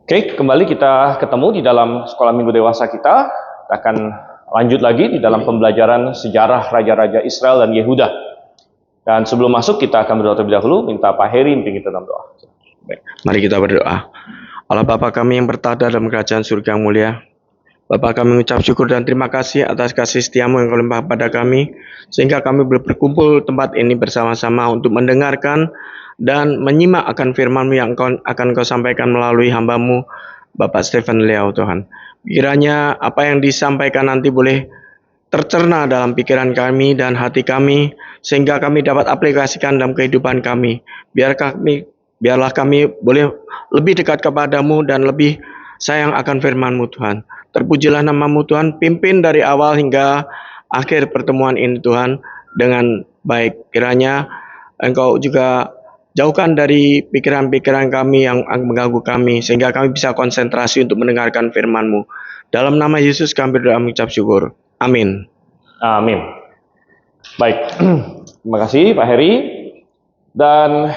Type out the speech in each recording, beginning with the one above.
Oke, kembali kita ketemu di dalam sekolah minggu dewasa kita. Kita akan lanjut lagi di dalam pembelajaran sejarah raja-raja Israel dan Yehuda. Dan sebelum masuk kita akan berdoa terlebih dahulu, minta Pak Heri pimpin kita dalam doa. Baik, mari kita berdoa. Allah Bapa kami yang bertahta dalam kerajaan surga yang mulia, Bapa kami mengucap syukur dan terima kasih atas kasih setiamu yang kau limpah pada kami, sehingga kami boleh berkumpul tempat ini bersama-sama untuk mendengarkan dan menyimak akan firman-Mu yang akan kau sampaikan melalui hamba-Mu, Bapak Stephen Liao, Tuhan. Kiranya apa yang disampaikan nanti boleh tercerna dalam pikiran kami dan hati kami, sehingga kami dapat aplikasikan dalam kehidupan kami. Biarlah kami boleh lebih dekat kepadamu dan lebih sayang akan firman-Mu, Tuhan. Terpujilah nama-Mu, Tuhan, pimpin dari awal hingga akhir pertemuan ini, Tuhan, dengan baik. Kiranya Engkau juga jauhkan dari pikiran-pikiran kami yang mengganggu kami, sehingga kami bisa konsentrasi untuk mendengarkan firman-Mu. Dalam nama Yesus kami berdoa mengucap syukur. Amin. Amin. Baik, terima kasih Pak Heri. Dan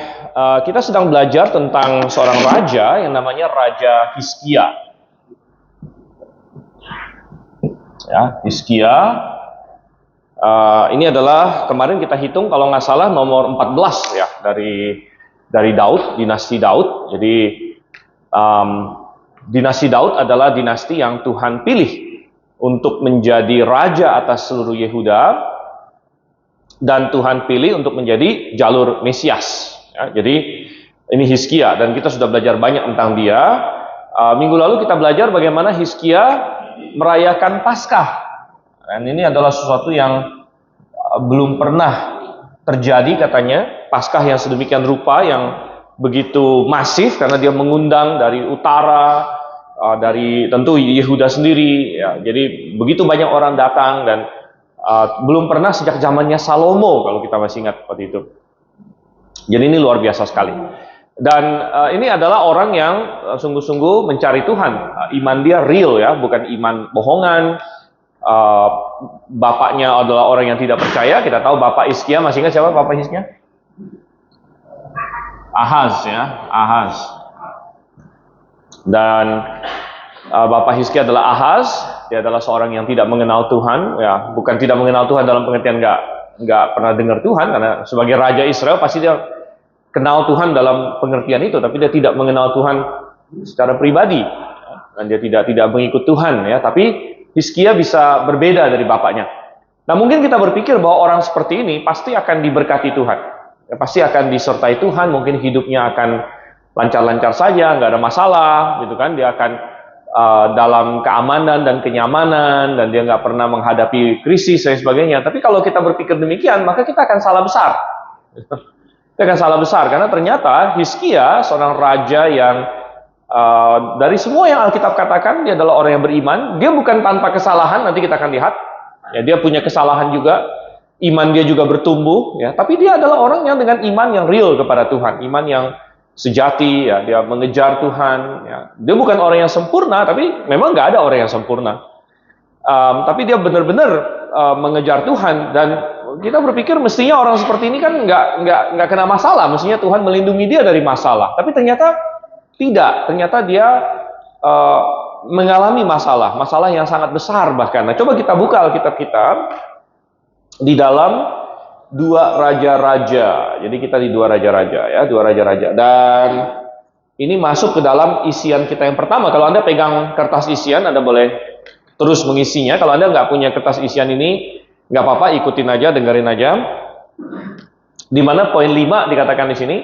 kita sedang belajar tentang seorang raja yang namanya Raja Hizkia. Ya, Hizkia. Ini adalah kemarin kita hitung kalau nggak salah nomor 14 ya dari Daud, dinasti Daud. Jadi dinasti Daud adalah dinasti yang Tuhan pilih untuk menjadi raja atas seluruh Yehuda, dan Tuhan pilih untuk menjadi jalur Mesias. Ya, jadi ini Hizkia dan kita sudah belajar banyak tentang dia. Minggu lalu kita belajar bagaimana Hizkia merayakan Paskah. Dan ini adalah sesuatu yang belum pernah terjadi katanya, Paskah yang sedemikian rupa, yang begitu masif, karena dia mengundang dari utara, dari tentu Yehuda sendiri. Ya, jadi begitu banyak orang datang dan belum pernah sejak zamannya Salomo kalau kita masih ingat waktu itu. Jadi ini luar biasa sekali. Dan ini adalah orang yang sungguh-sungguh mencari Tuhan. Iman dia real ya, bukan iman bohongan. Bapaknya adalah orang yang tidak percaya. Kita tahu Bapak Hizkia, masih ingat siapa Bapak Hizkia? Ahaz ya, Ahaz. Dan Bapak Hizkia adalah Ahaz. Dia adalah seorang yang tidak mengenal Tuhan. Ya, bukan tidak mengenal Tuhan dalam pengertian nggak pernah dengar Tuhan, karena sebagai raja Israel pasti dia kenal Tuhan dalam pengertian itu, tapi dia tidak mengenal Tuhan secara pribadi, dan dia tidak mengikut Tuhan ya. Tapi Hizkia bisa berbeda dari bapaknya. Nah, mungkin kita berpikir bahwa orang seperti ini pasti akan diberkati Tuhan, ya, pasti akan disertai Tuhan, mungkin hidupnya akan lancar-lancar saja, nggak ada masalah, gitu kan? Dia akan dalam keamanan dan kenyamanan, dan dia nggak pernah menghadapi krisis dan sebagainya. Tapi kalau kita berpikir demikian, maka kita akan salah besar. Kita akan salah besar, karena ternyata Hizkia seorang raja yang dari semua yang Alkitab katakan, dia adalah orang yang beriman. Dia bukan tanpa kesalahan, nanti kita akan lihat. Ya, dia punya kesalahan juga, iman dia juga bertumbuh. Ya, tapi dia adalah orang yang dengan iman yang real kepada Tuhan, iman yang sejati. Ya, dia mengejar Tuhan. Ya. Dia bukan orang yang sempurna, tapi memang nggak ada orang yang sempurna. Tapi dia benar-benar mengejar Tuhan, dan kita berpikir mestinya orang seperti ini kan nggak kena masalah, mestinya Tuhan melindungi dia dari masalah. Tapi ternyata tidak, ternyata dia mengalami masalah yang sangat besar bahkan. Nah, coba kita buka Alkitab kita di dalam 2 Raja-Raja. Jadi kita di 2 Raja-Raja ya, 2 Raja-Raja. Dan ini masuk ke dalam isian kita yang pertama. Kalau Anda pegang kertas isian, Anda boleh terus mengisinya. Kalau Anda nggak punya kertas isian ini, nggak apa-apa, ikutin aja, dengerin aja. Di mana poin 5 dikatakan di sini,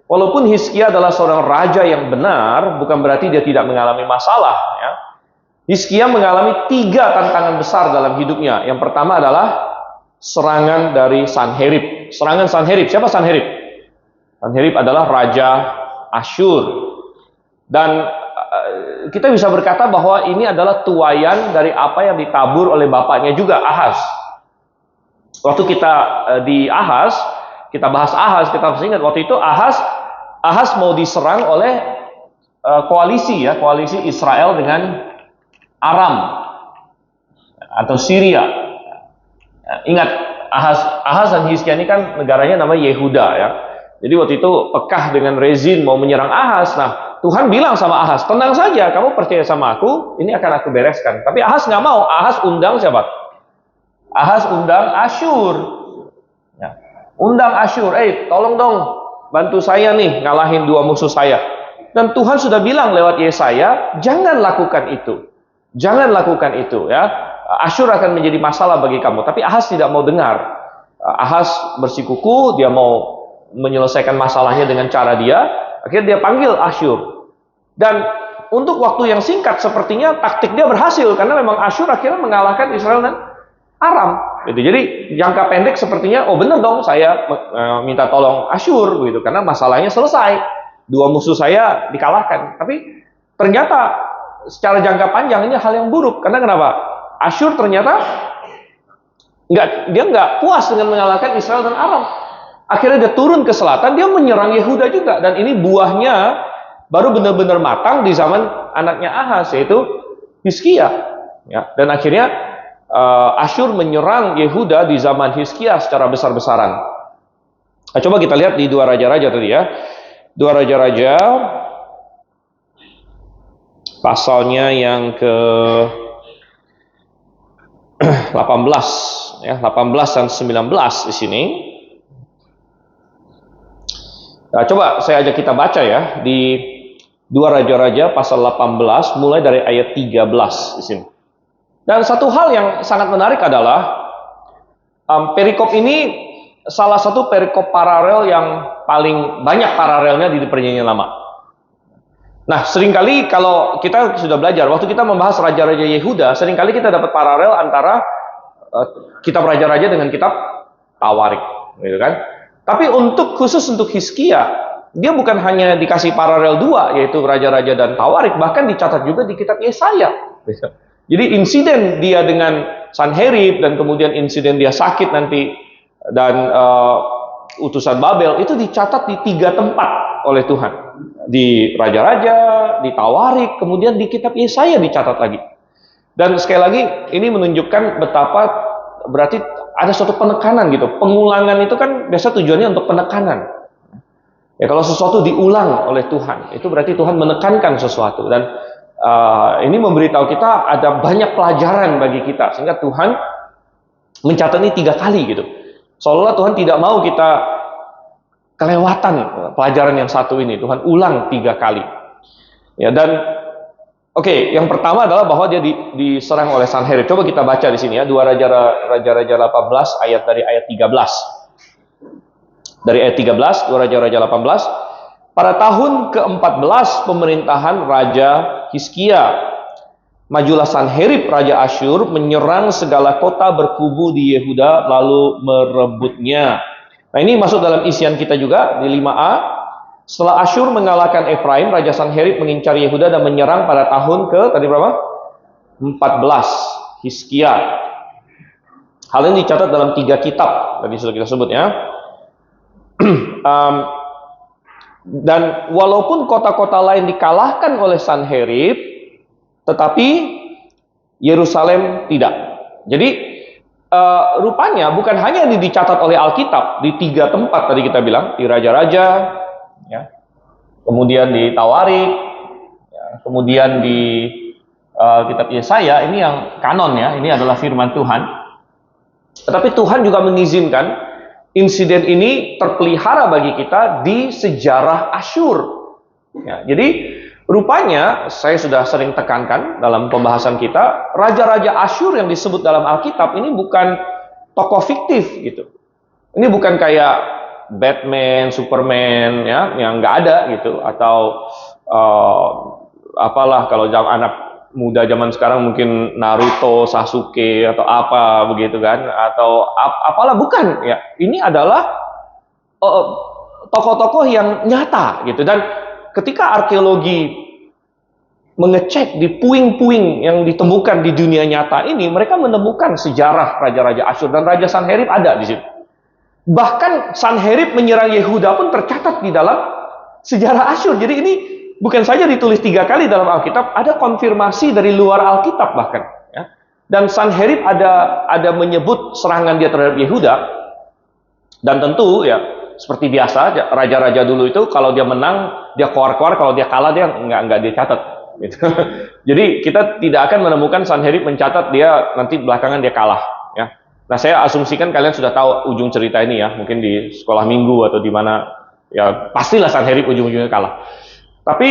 walaupun Hizkia adalah seorang raja yang benar, bukan berarti dia tidak mengalami masalah. Ya. Hizkia mengalami 3 tantangan besar dalam hidupnya. Yang pertama adalah serangan dari Sanherib. Serangan Sanherib. Siapa Sanherib? Sanherib adalah raja Asyur. Dan kita bisa berkata bahwa ini adalah tuaian dari apa yang ditabur oleh bapaknya juga, Ahaz. Waktu kita di Ahaz, kita bahas Ahaz, kita harus ingat waktu itu Ahaz mau diserang oleh koalisi Israel dengan Aram atau Syria. Ingat, Ahaz dan Hizkia ini kan negaranya namanya Yehuda ya. Jadi waktu itu Pekah dengan Rezin mau menyerang Ahaz. Nah, Tuhan bilang sama Ahaz, tenang saja, kamu percaya sama aku, ini akan aku bereskan. Tapi Ahaz nggak mau. Ahaz undang siapa? Ahaz undang Asyur. Ya. Undang Asyur, tolong dong, bantu saya nih ngalahin dua musuh saya. Dan Tuhan sudah bilang lewat Yesaya, jangan lakukan itu. Jangan lakukan itu, ya. Asyur akan menjadi masalah bagi kamu. Tapi Ahaz tidak mau dengar. Ahaz bersikuku, dia mau menyelesaikan masalahnya dengan cara dia. Akhirnya dia panggil Asyur. Dan untuk waktu yang singkat sepertinya taktik dia berhasil. Karena memang Asyur akhirnya mengalahkan Israel dan Aram. Gitu. Jadi jangka pendek sepertinya, benar dong saya minta tolong Asyur. Gitu. Karena masalahnya selesai. Dua musuh saya dikalahkan. Tapi ternyata secara jangka panjang ini hal yang buruk. Karena kenapa? Asyur ternyata dia nggak puas dengan mengalahkan Israel dan Aram. Akhirnya dia turun ke selatan, dia menyerang Yehuda juga. Dan ini buahnya baru benar-benar matang di zaman anaknya Ahaz, yaitu Hizkia. Ya, dan akhirnya Asyur menyerang Yehuda di zaman Hizkia secara besar-besaran. Nah, coba kita lihat di 2 Raja-Raja tadi ya. 2 Raja-Raja pasalnya yang ke 18 ya, 18 dan 19 di sini. Nah, coba saya ajak kita baca ya di 2 Raja-Raja pasal 18 mulai dari ayat 13 di sini. Dan satu hal yang sangat menarik adalah perikop ini salah satu perikop paralel yang paling banyak paralelnya di Perjanjian Lama. Nah, seringkali kalau kita sudah belajar, waktu kita membahas Raja-Raja Yehuda, seringkali kita dapat paralel antara kitab Raja-Raja dengan kitab Tawarik, gitu kan? Tapi khusus untuk Hizkia, dia bukan hanya dikasih paralel 2, yaitu Raja-Raja dan Tawarik, bahkan dicatat juga di kitab Yesaya. Jadi insiden dia dengan Sanherib, dan kemudian insiden dia sakit nanti, dan utusan Babel, itu dicatat di 3 tempat oleh Tuhan. Di Raja-Raja, di Tawarik, kemudian di kitab Yesaya dicatat lagi. Dan sekali lagi, ini menunjukkan betapa berarti ada suatu penekanan gitu. Pengulangan itu kan biasa tujuannya untuk penekanan. Ya, kalau sesuatu diulang oleh Tuhan, itu berarti Tuhan menekankan sesuatu. Dan ini memberitahu kita ada banyak pelajaran bagi kita, sehingga Tuhan mencatat ini 3 kali gitu. Seolah-olah Tuhan tidak mau kita kelewatan pelajaran yang satu ini. Tuhan ulang 3 kali. Ya, dan yang pertama adalah bahwa dia diserang oleh Sanherib. Coba kita baca di sini ya, 2 Raja-Raja 18 dari ayat 13. Dari ayat 13, 2 Raja-Raja 18. Pada tahun ke-14 pemerintahan Raja Hizkia, majulah Sanherib Raja Asyur menyerang segala kota berkubu di Yehuda lalu merebutnya. Nah, ini masuk dalam isian kita juga di 5a. Setelah Asyur mengalahkan Efraim, Raja Sanherib mengincar Yehuda dan menyerang pada tahun tadi berapa? 14 Hizkia. Hal ini dicatat dalam 3 kitab tadi sudah kita sebut ya. Dan walaupun kota-kota lain dikalahkan oleh Sanherib, tetapi Yerusalem tidak. Jadi rupanya bukan hanya dicatat oleh Alkitab di 3 tempat tadi kita bilang, di Raja-Raja, ya, kemudian di Tawarik, ya, kemudian di kitab Yesaya, ini yang kanon ya, ini adalah firman Tuhan. Tetapi Tuhan juga mengizinkan insiden ini terpelihara bagi kita di sejarah Asyur. Ya, jadi rupanya saya sudah sering tekankan dalam pembahasan kita, raja-raja Asyur yang disebut dalam Alkitab ini bukan tokoh fiktif gitu. Ini bukan kayak Batman, Superman ya, yang nggak ada gitu, atau apalah kalau anak muda zaman sekarang mungkin Naruto, Sasuke atau apa begitu kan, atau apalah, bukan ya. Ini adalah tokoh-tokoh yang nyata gitu. Dan ketika arkeologi mengecek di puing-puing yang ditemukan di dunia nyata ini, mereka menemukan sejarah raja-raja Asyur, dan Raja Sanherib ada di situ. Bahkan Sanherib menyerang Yehuda pun tercatat di dalam sejarah Asyur. Jadi ini bukan saja ditulis 3 kali dalam Alkitab, ada konfirmasi dari luar Alkitab bahkan. Ya. Dan Sanherib ada menyebut serangan dia terhadap Yehuda. Dan tentu ya, seperti biasa, raja-raja dulu itu kalau dia menang dia keluar-keluar, kalau dia kalah dia nggak dia catat. Gitu. Jadi kita tidak akan menemukan Sanherib mencatat dia nanti belakangan dia kalah. Ya. Nah saya asumsikan kalian sudah tahu ujung cerita ini ya, mungkin di sekolah minggu atau di mana ya pastilah Sanherib ujung-ujungnya kalah. Tapi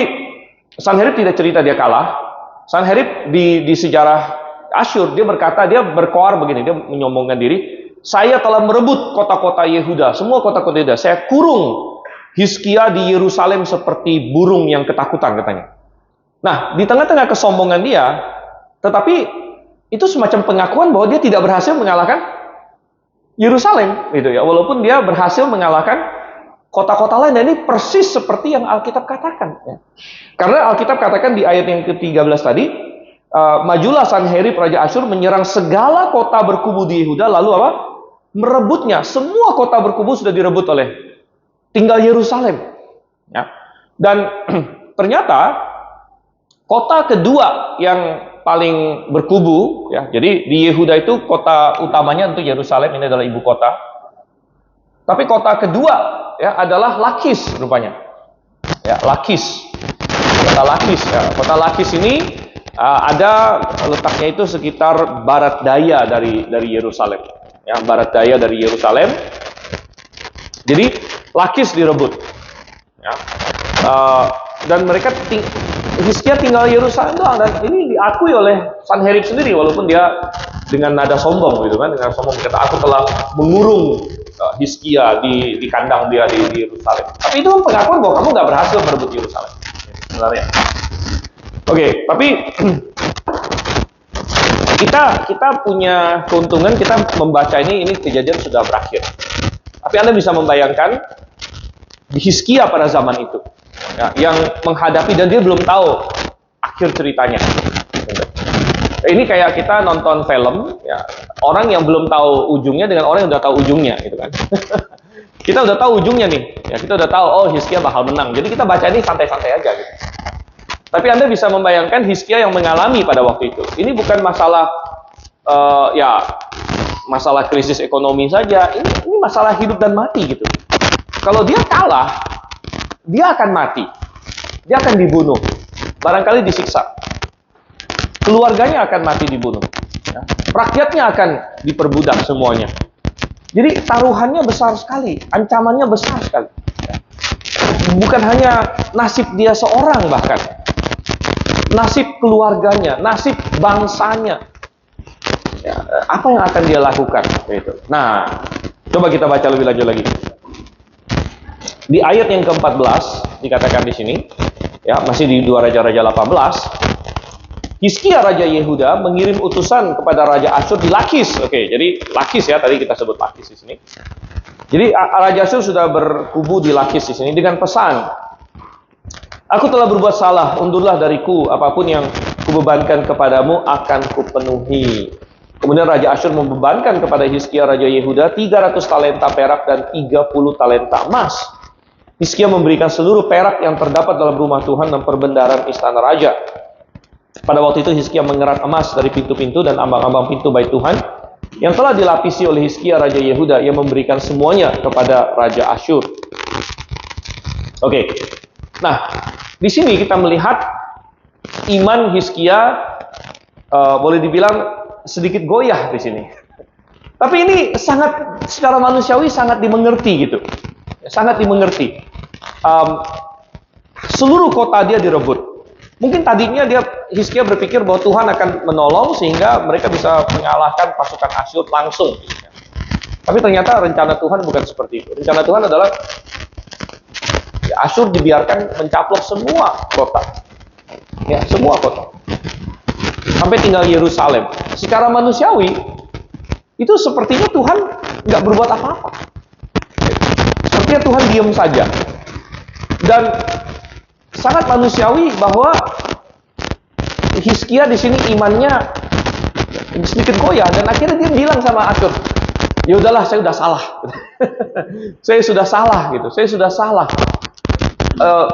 Sanherib tidak cerita dia kalah. Sanherib di sejarah Asyur dia berkata, dia berkoar begini, dia menyombongkan diri, saya telah merebut kota-kota Yehuda, semua kota-kota Yehuda, saya kurung Hizkia di Yerusalem seperti burung yang ketakutan katanya. Nah, di tengah-tengah kesombongan dia, tetapi itu semacam pengakuan bahwa dia tidak berhasil mengalahkan Yerusalem, gitu ya. Walaupun dia berhasil mengalahkan kota-kota lain, dan ini persis seperti yang Alkitab katakan. Ya. Karena Alkitab katakan di ayat yang ke-13 tadi, majulah Sanherib Raja Asyur menyerang segala kota berkubu di Yehuda, lalu apa? Merebutnya. Semua kota berkubu sudah direbut oleh, tinggal Yerusalem. Ya. Dan ternyata kota kedua yang paling berkubu, ya, jadi di Yehuda itu kota utamanya untuk Yerusalem, ini adalah ibu kota. Tapi kota kedua ya adalah Lakis rupanya. Ya, Lakis. Kota Lakis. Ya. Kota Lakis ini ada letaknya itu sekitar barat daya dari Yerusalem. Ya, barat daya dari Yerusalem. Jadi Lakis direbut. Ya. Dan mereka Hizkia tinggal Yerusalem doang, dan ini diakui oleh Sanherib sendiri walaupun dia dengan nada sombong gitu kan, dengan sombong berkata aku telah mengurung Hizkia di kandang dia di Yerusalem. Tapi itu kan pengakuan bahwa kamu nggak berhasil merebut Yerusalem sebenarnya. Oke, tapi kita punya keuntungan, kita membaca ini kejadian sudah berakhir. Tapi Anda bisa membayangkan di Hizkia pada zaman itu. Ya, yang menghadapi dan dia belum tahu akhir ceritanya. Ini kayak kita nonton film, ya, orang yang belum tahu ujungnya dengan orang yang udah tahu ujungnya, gitu kan? Kita udah tahu ujungnya nih, ya kita udah tahu, oh Hizkia bakal menang. Jadi kita baca ini santai-santai aja, gitu. Tapi Anda bisa membayangkan Hizkia yang mengalami pada waktu itu. Ini bukan masalah, ya masalah krisis ekonomi saja. Ini masalah hidup dan mati, gitu. Kalau dia kalah, dia akan mati, dia akan dibunuh, barangkali disiksa, keluarganya akan mati dibunuh, ya. Rakyatnya akan diperbudak semuanya. Jadi taruhannya besar sekali, ancamannya besar sekali. Ya. Bukan hanya nasib dia seorang, bahkan nasib keluarganya, nasib bangsanya. Ya, apa yang akan dia lakukan? Gitu. Nah, coba kita baca lebih lanjut lagi. Di ayat yang ke-14 dikatakan di sini, ya masih di 2 Raja-Raja 18, Hizkia Raja Yehuda mengirim utusan kepada Raja Asyur di Lakis. Oke, jadi Lakis ya, tadi kita sebut Lakis di sini. Jadi Raja Asyur sudah berkubu di Lakis di sini dengan pesan, aku telah berbuat salah, undurlah dariku, apapun yang kubebankan kepadamu akan kupenuhi. Kemudian Raja Asyur membebankan kepada Hizkia Raja Yehuda 300 talenta perak dan 30 talenta emas. Hizkia memberikan seluruh perak yang terdapat dalam rumah Tuhan dan perbendaharaan istana raja. Pada waktu itu Hizkia mengerat emas dari pintu-pintu dan ambang-ambang pintu bait Tuhan yang telah dilapisi oleh Hizkia Raja Yehuda, yang memberikan semuanya kepada Raja Asyur. Oke. Nah, di sini kita melihat iman Hizkia boleh dibilang sedikit goyah di sini. Tapi ini sangat secara manusiawi sangat dimengerti gitu. Sangat dimengerti. Seluruh kota dia direbut. Mungkin tadinya Hizkia berpikir bahwa Tuhan akan menolong sehingga mereka bisa mengalahkan pasukan Asyur langsung. Tapi ternyata rencana Tuhan bukan seperti itu. Rencana Tuhan adalah Asyur dibiarkan mencaplok semua kota. Ya, semua kota. Sampai tinggal Yerusalem. Secara manusiawi itu sepertinya Tuhan nggak berbuat apa-apa. Sepertinya Tuhan diam saja. Dan sangat manusiawi bahwa Hizkia di sini imannya sedikit goyah, dan akhirnya dia bilang sama Asyur, ya udahlah, saya sudah salah. Saya sudah salah gitu. Saya sudah salah.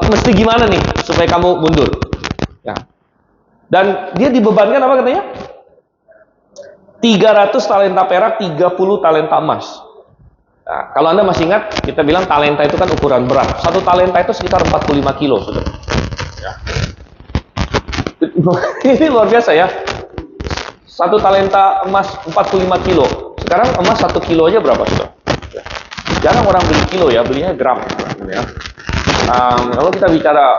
Mesti gimana nih supaya kamu mundur? Ya. Dan dia dibebankan apa katanya? 300 talenta perak, 30 talenta emas. Nah, kalau Anda masih ingat, kita bilang talenta itu kan ukuran berat. Satu talenta itu sekitar 45 kilo, sudah. Ya. Ini luar biasa ya. Satu talenta emas 45 kilo. Sekarang emas 1 kilo aja berapa, sudah? Ya. Jarang orang beli kilo ya, belinya gram. Ya. Kalau kita bicara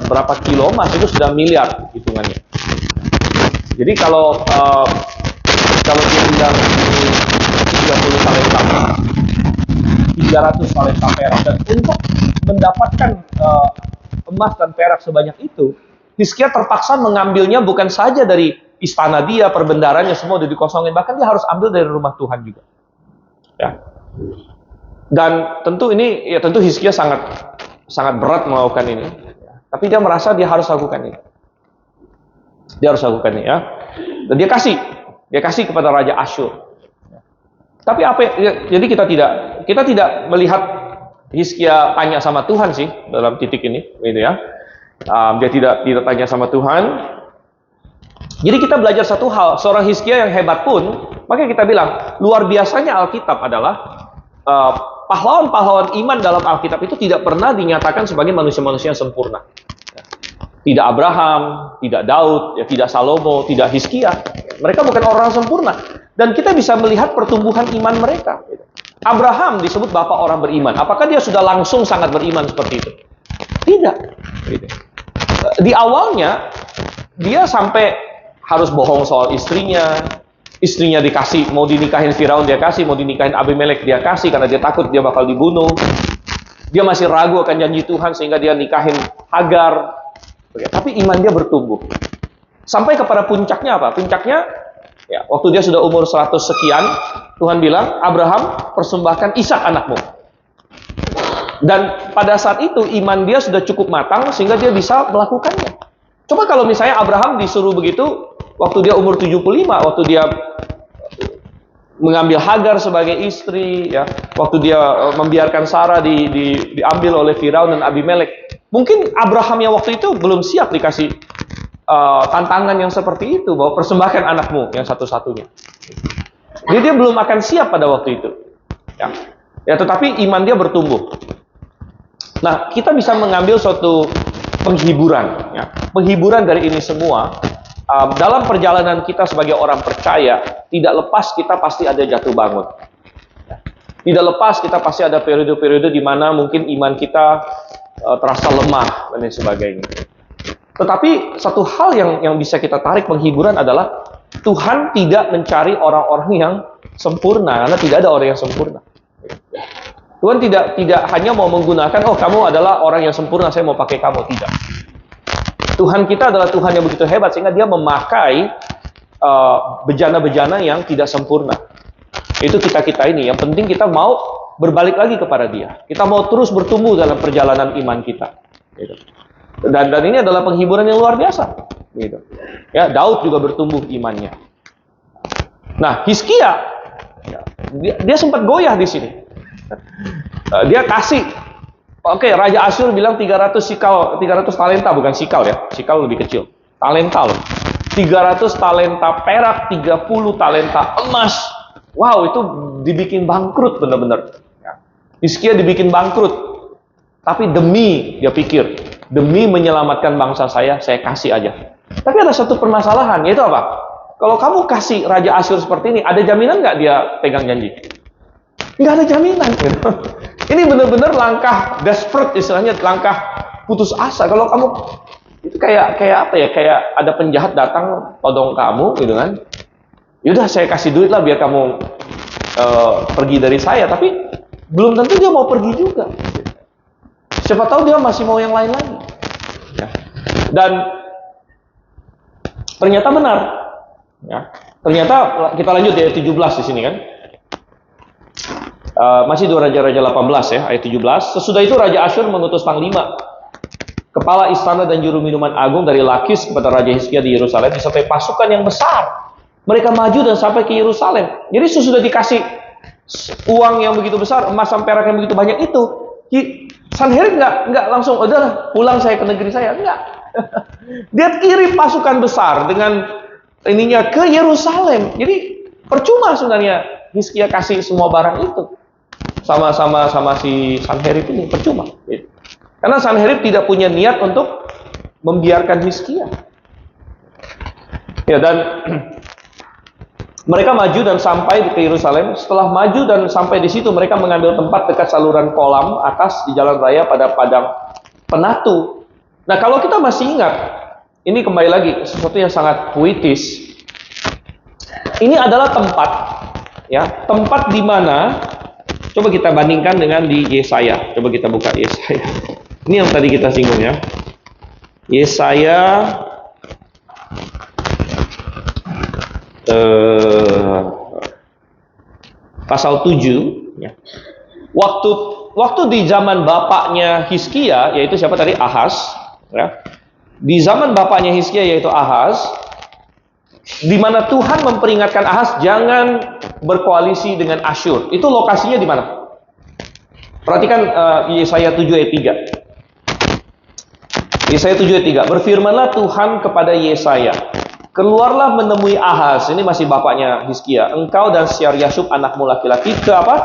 berapa kilo emas, itu sudah miliar hitungannya. Jadi kalau dia bilang 30 talenta, 300 talenta perak, dan untuk mendapatkan emas dan perak sebanyak itu, Hizkia terpaksa mengambilnya bukan saja dari istana dia, perbendaharanya semua udah dikosongin, bahkan dia harus ambil dari rumah Tuhan juga. Ya. Dan tentu ini, ya tentu Hizkia sangat berat melakukan ini, tapi dia merasa dia harus lakukan ini. Dia harus lakukan ini, ya. Dan dia kasih kepada Raja Asyur. Tapi jadi kita tidak melihat Hizkia tanya sama Tuhan sih dalam titik ini, gitu ya. Dia tidak tanya sama Tuhan. Jadi kita belajar satu hal, seorang Hizkia yang hebat pun, makanya kita bilang luar biasanya Alkitab adalah pahlawan-pahlawan iman dalam Alkitab itu tidak pernah dinyatakan sebagai manusia-manusia yang sempurna. Tidak Abraham, tidak Daud, ya, tidak Salomo, tidak Hizkia. Mereka bukan orang sempurna. Dan kita bisa melihat pertumbuhan iman mereka. Abraham disebut bapak orang beriman. Apakah dia sudah langsung sangat beriman seperti itu? Tidak. Di awalnya, dia sampai harus bohong soal istrinya. Istrinya dikasih, mau dinikahin Firaun dia kasih, mau dinikahin Abimelek dia kasih, karena dia takut dia bakal dibunuh. Dia masih ragu akan janji Tuhan, sehingga dia nikahin Hagar. Tapi iman dia bertumbuh. Sampai kepada puncaknya apa? Puncaknya, ya, waktu dia sudah umur 100 sekian, Tuhan bilang, Abraham, persembahkan Ishak anakmu. Dan pada saat itu, iman dia sudah cukup matang, sehingga dia bisa melakukannya. Coba kalau misalnya Abraham disuruh begitu, waktu dia umur 75, waktu dia mengambil Hagar sebagai istri, ya, waktu dia membiarkan Sarah diambil oleh Firaun dan Abimelek, mungkin Abraham yang waktu itu belum siap dikasih tantangan yang seperti itu, bahwa persembahkan anakmu yang satu-satunya. Jadi dia belum akan siap pada waktu itu. Ya, tetapi iman dia bertumbuh. Nah, kita bisa mengambil suatu penghiburan, ya, penghiburan dari ini semua. Dalam perjalanan kita sebagai orang percaya, tidak lepas kita pasti ada jatuh bangun. Tidak lepas kita pasti ada periode-periode di mana mungkin iman kita terasa lemah dan lain sebagainya. Tetapi satu hal yang bisa kita tarik penghiburan adalah Tuhan tidak mencari orang-orang yang sempurna, karena tidak ada orang yang sempurna. Tuhan tidak hanya mau menggunakan, oh kamu adalah orang yang sempurna, saya mau pakai kamu. Tidak. Tuhan kita adalah Tuhan yang begitu hebat, sehingga dia memakai bejana-bejana yang tidak sempurna. Itu kita ini. Yang penting kita mau berbalik lagi kepada dia. Kita mau terus bertumbuh dalam perjalanan iman kita. Gitu. Dan ini adalah penghiburan yang luar biasa. Gitu. Ya, Daud juga bertumbuh imannya. Nah, Hizkia, ya, dia sempat goyah di sini. Dia kasih. Oke, Raja Asyur bilang 300 talenta, bukan sikal ya. Sikal lebih kecil. Talenta loh. 300 talenta perak, 30 talenta emas. Wow, itu dibikin bangkrut benar-benar. Hizkia dibikin bangkrut. Tapi dia pikir, demi menyelamatkan bangsa saya kasih aja. Tapi ada satu permasalahan, yaitu apa? Kalau kamu kasih Raja Asyur seperti ini, ada jaminan nggak dia pegang janji? Nggak ada jaminan. Gitu. Ini benar-benar langkah desperate, istilahnya langkah putus asa. Kalau kamu itu kayak apa ya? Kayak ada penjahat datang todong kamu, gitu kan? Yaudah saya kasih duit lah biar kamu pergi dari saya. Tapi belum tentu dia mau pergi juga. Siapa tahu dia masih mau yang lain lagi. Ya. Dan ternyata benar. Ya. Ternyata kita lanjut ya 17 di sini kan. Masih di Raja-Raja 18 ya, ayat 17. Sesudah itu Raja Asyur mengutus panglima, kepala istana dan juru minuman agung dari Lakis kepada Raja Hizkia di Yerusalem disertai pasukan yang besar. Mereka maju dan sampai ke Yerusalem. Jadi sudah dikasih uang yang begitu besar, emas dan perak yang begitu banyak itu, Sanherib nggak langsung, udah pulang saya ke negeri saya, enggak. Dia kirim pasukan besar dengan ininya ke Yerusalem. Jadi percuma sebenarnya Hizkia kasih semua barang itu. sama si Sanherib ini percuma. Karena Sanherib tidak punya niat untuk membiarkan Hizkia. Ya, dan mereka maju dan sampai ke Yerusalem. Setelah maju dan sampai di situ, mereka mengambil tempat dekat saluran kolam atas di jalan raya pada padang Penatu. Nah, kalau kita masih ingat, ini kembali lagi sesuatu yang sangat puitis. Ini adalah tempat, ya, tempat di mana, coba kita bandingkan dengan di Yesaya. Coba kita buka Yesaya. Ini yang tadi kita singgung, ya. Yesaya pasal 7, ya. Waktu di zaman bapaknya Hizkia, yaitu siapa tadi? Ahaz, ya. Di zaman bapaknya Hizkia, yaitu Ahaz, di mana Tuhan memperingatkan Ahaz jangan berkoalisi dengan Asyur. Itu lokasinya di mana? Perhatikan Yesaya 7 ayat 3. Yesaya 7 ayat 3. Berfirmanlah Tuhan kepada Yesaya, keluarlah menemui Ahaz, ini masih bapaknya Hizkia, engkau dan Syar-Yashub anakmu laki-laki ke apa?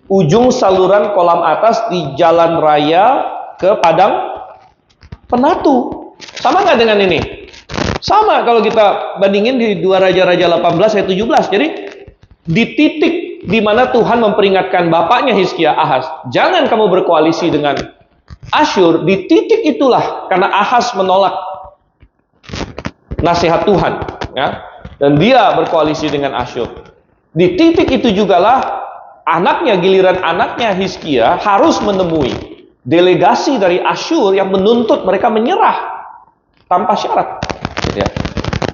Ujung saluran kolam atas di jalan raya ke padang Penatu. Sama nggak dengan ini? Sama kalau kita bandingin di 2 Raja-Raja 18 ayat 17. Jadi di titik di mana Tuhan memperingatkan bapaknya Hizkia, Ahaz, jangan kamu berkoalisi dengan Asyur, di titik itulah karena Ahaz menolak nasihat Tuhan, ya, dan dia berkoalisi dengan Asyur. Di titik itu jugalah giliran anaknya Hizkia harus menemui delegasi dari Asyur yang menuntut mereka menyerah tanpa syarat. Ya.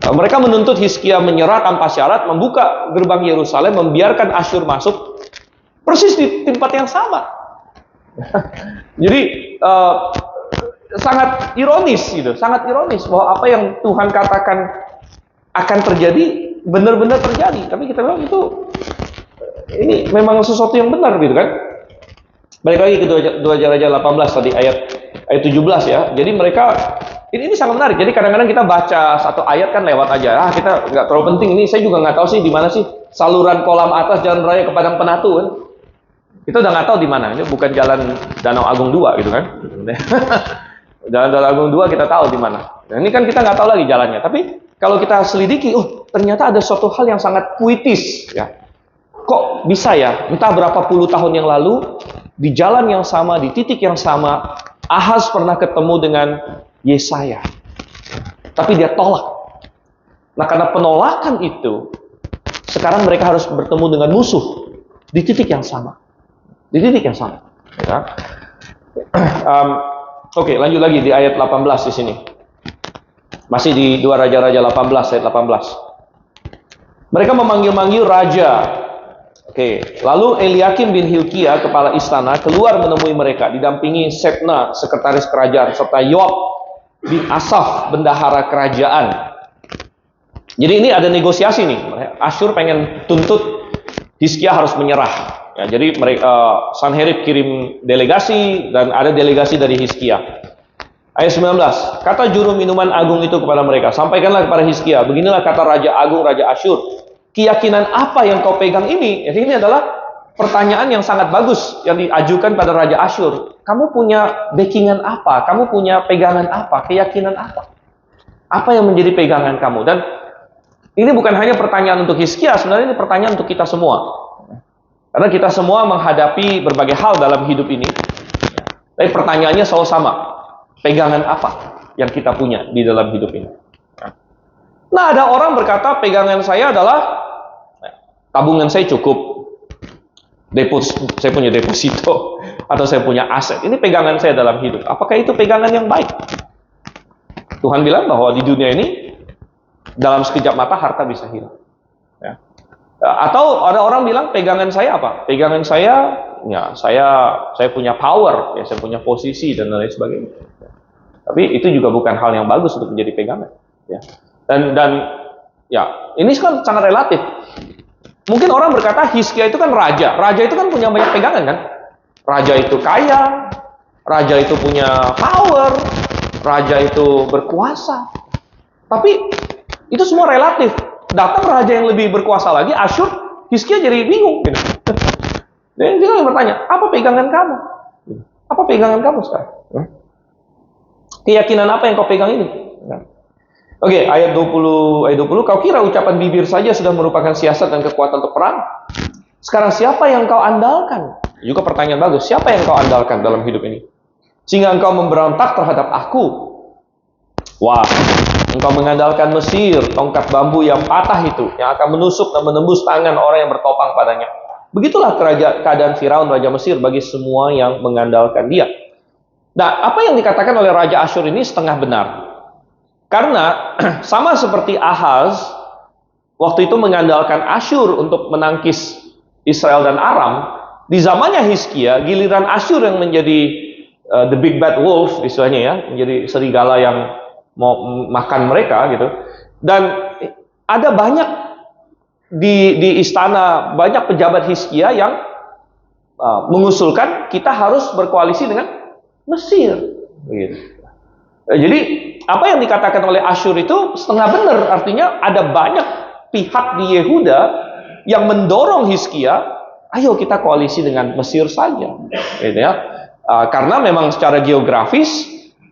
Mereka menuntut Hizkia menyerah tanpa syarat, membuka gerbang Yerusalem, membiarkan Asyur masuk, persis di tempat yang sama. Jadi sangat ironis gitu, sangat ironis bahwa apa yang Tuhan katakan akan terjadi benar-benar terjadi. Tapi kita bilang itu ini memang sesuatu yang benar gitu kan. Balik lagi ke 2 Raja 18 tadi ayat 17 ya. Jadi mereka ini sangat menarik. Jadi kadang-kadang kita baca satu ayat kan lewat aja. Kita nggak terlalu penting. Ini saya juga nggak tahu sih di mana sih saluran kolam atas jalan raya ke Padang Penatu kan. Kita udah nggak tahu di mana. Ini bukan jalan Danau Agung 2 gitu kan. Jalan Danau Agung 2 kita tahu di mana. Nah, ini kan kita nggak tahu lagi jalannya. Tapi kalau kita selidiki, ternyata ada suatu hal yang sangat puitis ya. Kok bisa ya? Entah berapa puluh tahun yang lalu di jalan yang sama, di titik yang sama, Ahaz pernah ketemu dengan Yesaya. Tapi dia tolak. Nah, karena penolakan itu, sekarang mereka harus bertemu dengan musuh di titik yang sama. Di titik yang sama. Ya. Oke, lanjut lagi di ayat 18 di sini. Masih di 2 Raja-Raja 18 ayat 18. Mereka memanggil-manggil raja. Oke, lalu Eliakim bin Hilkia, kepala istana, keluar menemui mereka, didampingi Sebna, sekretaris kerajaan, serta Yoab bin Asaf, bendahara kerajaan. Jadi ini ada negosiasi nih. Asyur pengen tuntut Hizkia harus menyerah. Ya, jadi mereka Sanherib kirim delegasi dan ada delegasi dari Hizkia. Ayat 19. Kata juru minuman agung itu kepada mereka, sampaikanlah kepada Hizkia, beginilah kata Raja Agung, Raja Asyur. Keyakinan apa yang kau pegang ini? Jadi ini adalah pertanyaan yang sangat bagus yang diajukan pada Raja Asyur. Kamu punya backingan apa? Kamu punya pegangan apa? Keyakinan apa? Apa yang menjadi pegangan kamu? Dan ini bukan hanya pertanyaan untuk Hizkia, sebenarnya ini pertanyaan untuk kita semua. Karena kita semua menghadapi berbagai hal dalam hidup ini. Tapi pertanyaannya selalu sama. Pegangan apa yang kita punya di dalam hidup ini? Nah, ada orang berkata pegangan saya adalah tabungan saya cukup. Saya punya deposito atau saya punya aset. Ini pegangan saya dalam hidup. Apakah itu pegangan yang baik? Tuhan bilang bahwa di dunia ini dalam sekejap mata harta bisa hilang. Ya. Atau ada orang bilang pegangan saya apa? Pegangan saya, ya saya punya power, ya saya punya posisi dan lain sebagainya. Tapi itu juga bukan hal yang bagus untuk menjadi pegangan. Ya. Dan ya ini kan sangat relatif. Mungkin orang berkata Hizkia itu kan raja. Raja itu kan punya banyak pegangan kan? Raja itu kaya, raja itu punya power, raja itu berkuasa. Tapi itu semua relatif. Datang raja yang lebih berkuasa lagi, Asyur, Hizkia jadi bingung. Gitu. Dan dia bertanya, apa pegangan kamu? Apa pegangan kamu sekarang? Keyakinan apa yang kau pegang ini? Oke, ayat 20, kau kira ucapan bibir saja sudah merupakan siasat dan kekuatan untuk perang? Sekarang siapa yang kau andalkan? Juga pertanyaan bagus, siapa yang kau andalkan dalam hidup ini? Sehingga engkau memberontak terhadap aku. Wah, engkau mengandalkan Mesir, tongkat bambu yang patah itu, yang akan menusuk dan menembus tangan orang yang bertopang padanya. Begitulah keadaan Firaun, Raja Mesir, bagi semua yang mengandalkan dia. Nah, apa yang dikatakan oleh Raja Asyur ini setengah benar. Karena sama seperti Ahaz, waktu itu mengandalkan Asyur untuk menangkis Israel dan Aram, di zamannya Hizkia, giliran Asyur yang menjadi the big bad wolf, istilahnya ya, menjadi serigala yang mau makan mereka gitu. Dan ada banyak di istana, banyak pejabat Hizkia yang mengusulkan kita harus berkoalisi dengan Mesir. Gitu. Jadi apa yang dikatakan oleh Asyur itu setengah benar, artinya ada banyak pihak di Yehuda yang mendorong Hizkia, ayo kita koalisi dengan Mesir saja, gitu ya. Karena memang secara geografis,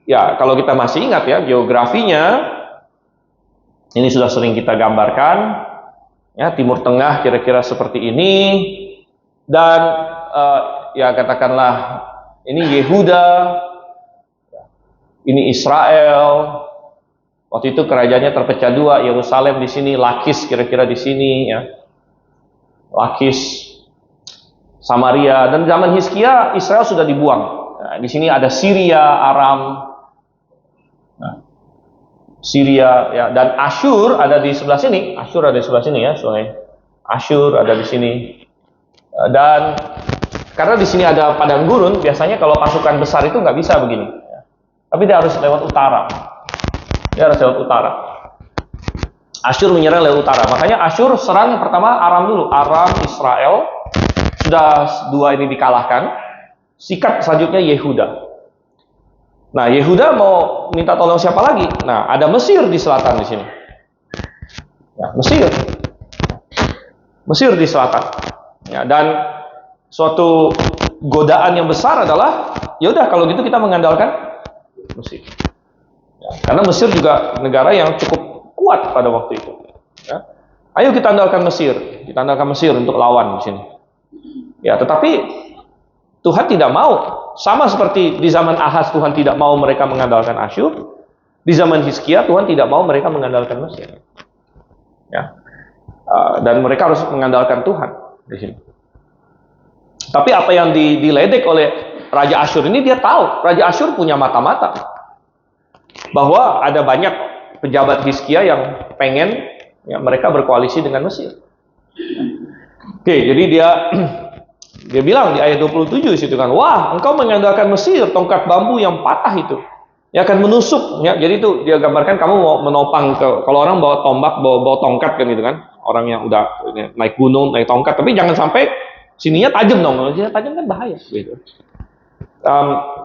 ya kalau kita masih ingat ya, geografinya ini sudah sering kita gambarkan, ya Timur Tengah kira-kira seperti ini, dan ya katakanlah ini Yehuda, ini Israel. Waktu itu kerajaannya terpecah dua, Yerusalem di sini, Lakis kira-kira di sini, ya. Lakis, Samaria. Dan zaman Hizkia, Israel sudah dibuang. Nah, di sini ada Syria, Aram, Syria, ya. Dan Asyur ada di sebelah sini. Asyur ada di sebelah sini ya, sungai Asyur ada di sini. Dan karena di sini ada padang gurun, biasanya kalau pasukan besar itu nggak bisa begini. Tapi dia harus lewat utara. Dia harus lewat utara. Asyur menyerang lewat utara. Makanya Asyur serang pertama Aram dulu. Aram, Israel. Sudah dua ini dikalahkan. Sikat selanjutnya Yehuda. Nah, Yehuda mau minta tolong siapa lagi? Nah, ada Mesir di selatan di sini. Ya, Mesir. Mesir di selatan. Ya, dan suatu godaan yang besar adalah, ya udah kalau gitu kita mengandalkan Mesir. Ya, karena Mesir juga negara yang cukup kuat pada waktu itu. Ya. Ayo kita andalkan Mesir untuk lawan di sini. Ya, tetapi Tuhan tidak mau. Sama seperti di zaman Ahaz Tuhan tidak mau mereka mengandalkan Asyur, di zaman Hizkia Tuhan tidak mau mereka mengandalkan Mesir. Ya, dan mereka harus mengandalkan Tuhan di sini. Tapi apa yang diledek oleh Raja Asyur ini, dia tahu Raja Asyur punya mata-mata bahwa ada banyak pejabat Hizkia yang pengen ya, mereka berkoalisi dengan Mesir. Oke, jadi dia bilang di ayat 27 situ kan, wah engkau mengandalkan Mesir, tongkat bambu yang patah itu, yang akan menusuk. Ya, jadi itu dia gambarkan kamu mau menopang kalau orang bawa tombak, bawa tongkat kan gitu kan, orang yang udah naik gunung, naik tongkat, tapi jangan sampai sininya tajam dong, sininya tajam kan bahaya gitu.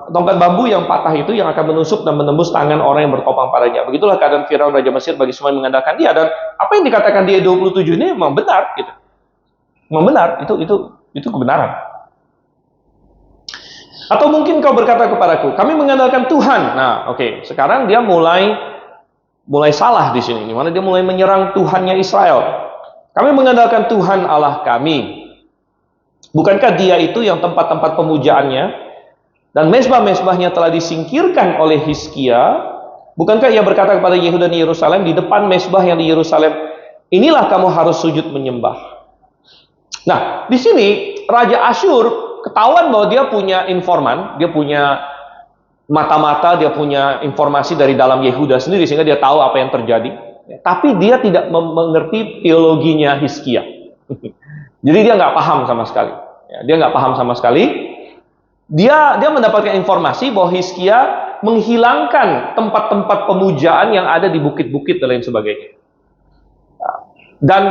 Tongkat bambu yang patah itu yang akan menusuk dan menembus tangan orang yang bertopang padanya. Begitulah keadaan Firaun Raja Mesir bagi semua yang mengandalkan dia. Dan apa yang dikatakan di ayat 27 ini memang benar gitu. Memang benar, itu kebenaran. Atau mungkin kau berkata kepadaku, kami mengandalkan Tuhan. Nah, oke, sekarang dia mulai salah di sini. Di mana dia mulai menyerang Tuhannya Israel. Kami mengandalkan Tuhan Allah kami. Bukankah dia itu yang tempat-tempat pemujaannya dan mezbah-mezbahnya telah disingkirkan oleh Hizkia? Bukankah ia berkata kepada Yehuda dan Yerusalem, di depan mezbah yang di Yerusalem, inilah kamu harus sujud menyembah. Nah, di sini Raja Asyur ketahuan bahwa dia punya informan, dia punya mata-mata, dia punya informasi dari dalam Yehuda sendiri, sehingga dia tahu apa yang terjadi. Tapi dia tidak mengerti teologinya Hizkia. Jadi dia nggak paham sama sekali. Dia nggak paham sama sekali. Dia mendapatkan informasi bahwa Hizkia menghilangkan tempat-tempat pemujaan yang ada di bukit-bukit dan lain sebagainya. Dan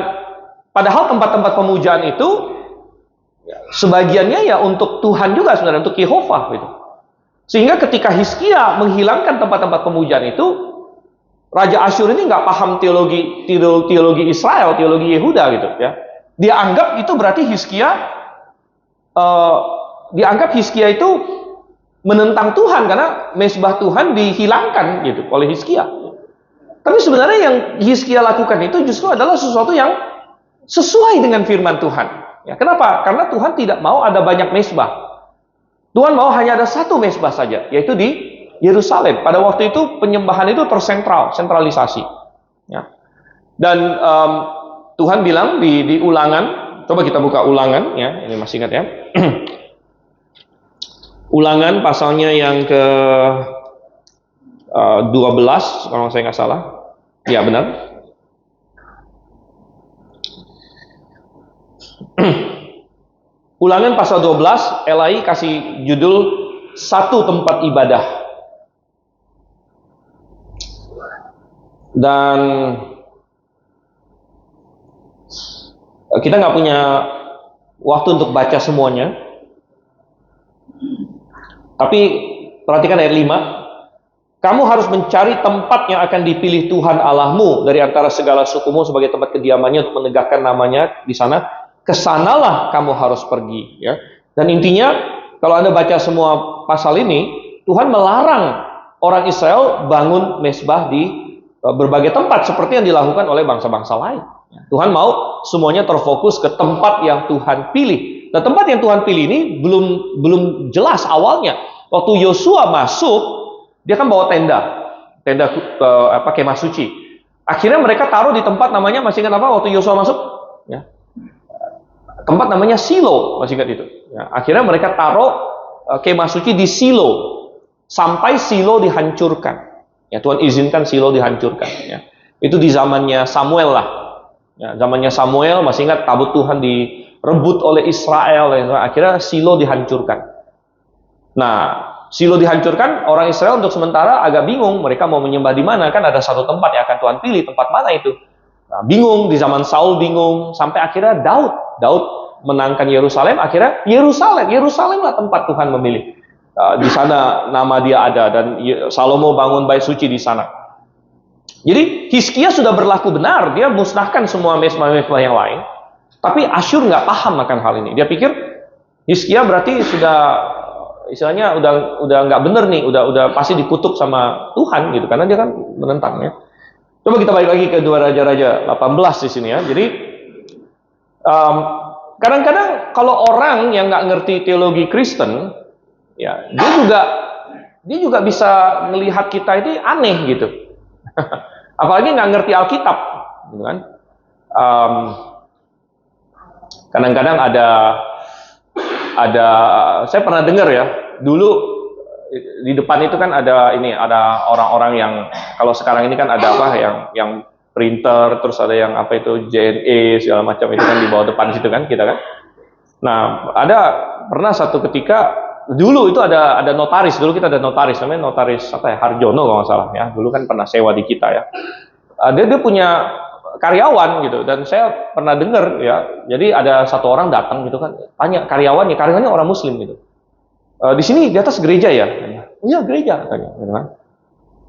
padahal tempat-tempat pemujaan itu sebagiannya ya untuk Tuhan juga sebenarnya, untuk Yehovah gitu. Sehingga ketika Hizkia menghilangkan tempat-tempat pemujaan itu, Raja Asyur ini nggak paham teologi Israel, teologi Yehuda gitu ya. Dia anggap itu berarti Hizkia dianggap Hizkia itu menentang Tuhan karena mesbah Tuhan dihilangkan gitu oleh Hizkia. Tapi sebenarnya yang Hizkia lakukan itu justru adalah sesuatu yang sesuai dengan firman Tuhan. Ya, kenapa? Karena Tuhan tidak mau ada banyak mesbah. Tuhan mau hanya ada satu mesbah saja, yaitu di Yerusalem. Pada waktu itu penyembahan itu sentralisasi. Ya. Dan Tuhan bilang di Ulangan, coba kita buka Ulangan, ya, ini masih ingat ya. Ulangan pasalnya yang ke 12, kalau saya nggak salah. Ya, benar. Ulangan pasal 12, Elai kasih judul satu tempat ibadah. Dan kita nggak punya waktu untuk baca semuanya. Tapi perhatikan ayat 5. Kamu harus mencari tempat yang akan dipilih Tuhan Allahmu dari antara segala sukumu sebagai tempat kediamannya untuk menegakkan namanya di sana. Kesanalah kamu harus pergi. Ya. Dan intinya, kalau Anda baca semua pasal ini, Tuhan melarang orang Israel bangun mesbah di berbagai tempat seperti yang dilakukan oleh bangsa-bangsa lain. Tuhan mau semuanya terfokus ke tempat yang Tuhan pilih. Nah, tempat yang Tuhan pilih ini belum jelas awalnya. Waktu Yosua masuk, dia kan bawa tenda kemah suci. Akhirnya mereka taruh di tempat namanya, masih ingat apa waktu Yosua masuk? Ya. Tempat namanya Silo, masih ingat itu. Ya. Akhirnya mereka taruh kemah suci di Silo sampai Silo dihancurkan. Ya, Tuhan izinkan Silo dihancurkan. Ya. Itu di zamannya Samuel lah. Ya, zamannya Samuel, masih ingat tabut Tuhan direbut oleh Israel. Akhirnya Silo dihancurkan. Nah, Silo dihancurkan, orang Israel untuk sementara agak bingung, mereka mau menyembah di mana, kan ada satu tempat yang akan Tuhan pilih, tempat mana itu? Nah, bingung, di zaman Saul bingung, sampai akhirnya Daud menangkan Yerusalem, akhirnya Yerusalem lah tempat Tuhan memilih. Di sana nama dia ada, dan Salomo bangun bait suci di sana. Jadi Hizkia sudah berlaku benar, dia musnahkan semua mesbah-mesbah yang lain, tapi Asyur nggak paham akan hal ini. Dia pikir Hizkia berarti sudah istilahnya udah nggak bener nih, udah pasti dikutuk sama Tuhan gitu, karena dia kan menentangnya. Coba kita balik lagi ke 2 Raja-Raja 18 di sini ya. Jadi kadang-kadang kalau orang yang nggak ngerti teologi Kristen, ya dia juga bisa melihat kita ini aneh gitu. Apalagi nggak ngerti Alkitab, gitu kan? Kadang-kadang ada saya pernah dengar ya, dulu di depan itu kan ada orang-orang yang, kalau sekarang ini kan ada apa yang printer, terus ada yang apa itu JNE segala macam, itu kan di bawah depan situ kan kita kan. Nah, pernah satu ketika dulu itu ada notaris, dulu kita ada notaris namanya notaris Harjono kalau nggak salah ya, dulu kan pernah sewa di kita ya. Dia punya karyawan gitu, dan saya pernah dengar ya, jadi ada satu orang datang gitu kan, tanya karyawannya orang Muslim gitu, di sini di atas gereja ya? Iya gereja katanya, gitu kan.